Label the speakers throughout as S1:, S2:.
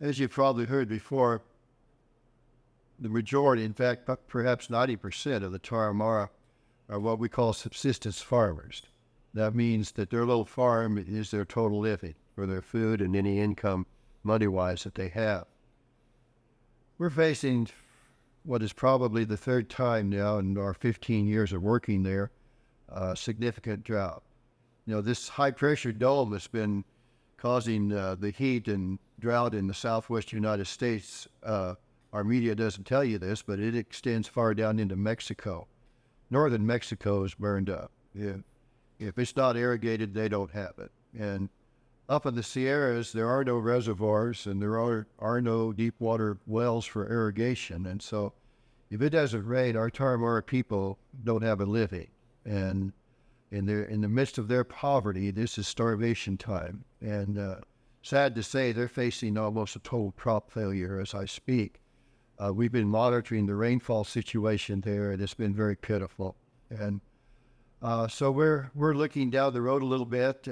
S1: As you've probably heard before, the majority, in fact, perhaps 90% of the Tarahumara are what we call subsistence farmers. That means that their little farm is their total living for their food and any income money-wise that they have. We're facing what is probably the third time now in our 15 years of working there, significant drought. This high-pressure dome has been causing the heat and drought in the southwest United States. Our media doesn't tell you this, but it extends far down into Mexico. Northern Mexico is burned up. If it's not irrigated, they don't have it. And up in the Sierras, there are no reservoirs and there are no deep water wells for irrigation. And so if it doesn't rain, our Tarahumara people don't have a living. And in the midst of their poverty, this is starvation time. And sad to say, they're facing almost a total crop failure as I speak. We've been monitoring the rainfall situation there, and it's been very pitiful. And so we're looking down the road a little bit.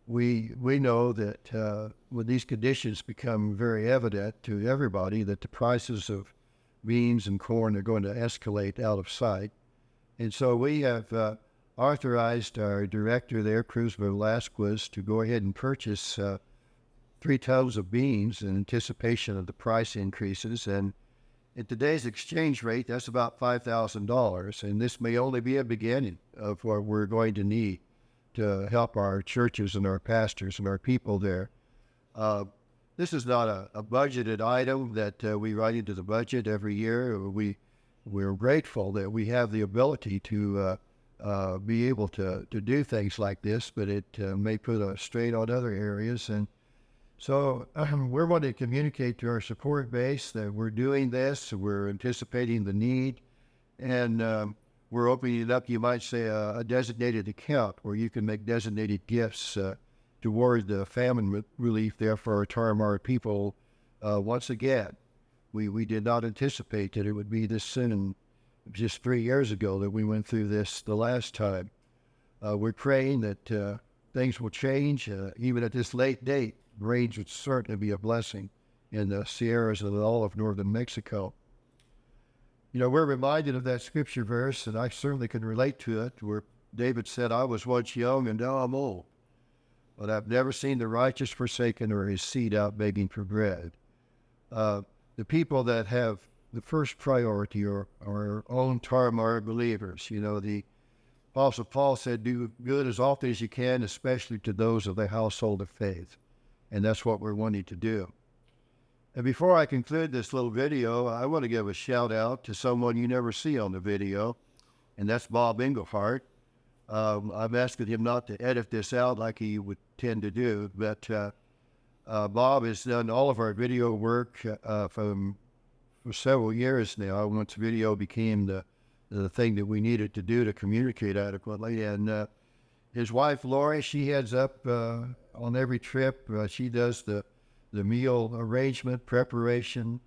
S1: We know that when these conditions become very evident to everybody, that the prices of beans and corn are going to escalate out of sight. And so we have authorized our director there, Cruz Velasquez, to go ahead and purchase 3 tons of beans in anticipation of the price increases. And at today's exchange rate, that's about $5,000. And this may only be a beginning of what we're going to need to help our churches and our pastors and our people there. This is not a budgeted item that we write into the budget every year. We're grateful that we have the ability to be able to do things like this, but it may put a strain on other areas. And so we're wanting to communicate to our support base that we're doing this, we're anticipating the need, and we're opening it up, you might say, a designated account where you can make designated gifts toward the famine relief there for our Tarahumara people. Once again, we did not anticipate that it would be this soon. Just 3 years ago that we went through this the last time. We're praying that things will change, even at this late date. Rains would certainly be a blessing in the Sierras and all of northern Mexico. We're reminded of that scripture verse, and I certainly can relate to it, where David said, I was once young and now I'm old, but I've never seen the righteous forsaken or his seed out begging for bread. The people that have the first priority are our own Tarahumara believers. The Apostle Paul said, do good as often as you can, especially to those of the household of faith. And that's what we're wanting to do. And before I conclude this little video, I want to give a shout out to someone you never see on the video, and that's Bob Englehart. I'm asking him not to edit this out like he would tend to do, but Bob has done all of our video work for several years now, once video became the thing that we needed to do to communicate adequately. And his wife, Lori, she heads up on every trip. She does the meal arrangement, preparation,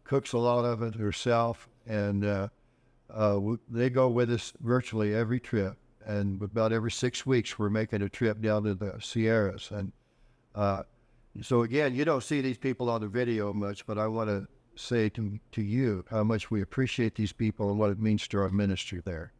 S1: cooks a lot of it herself, and they go with us virtually every trip. And about every 6 weeks, we're making a trip down to the Sierras. And so again, you don't see these people on the video much, but I want to say to you how much we appreciate these people and what it means to our ministry there.